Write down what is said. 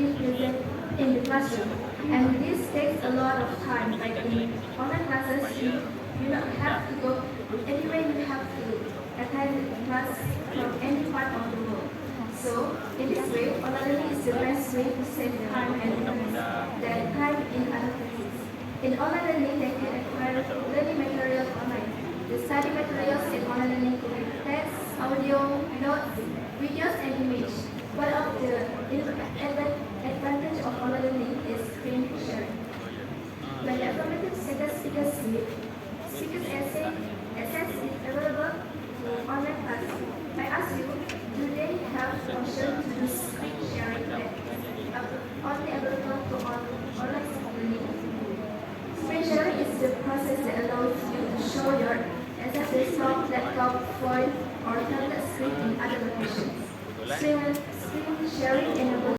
already present in the classroom. And this takes a lot of time. Like in online classes, you do not have to go anywhere, you have to attend class from any part of the world. So, in this way, online learning is the best way to save time and invest that time in other classes. In online learning, they can acquire learning materials online. The study materials in online learning include text, audio, notes, videos, and images. One of the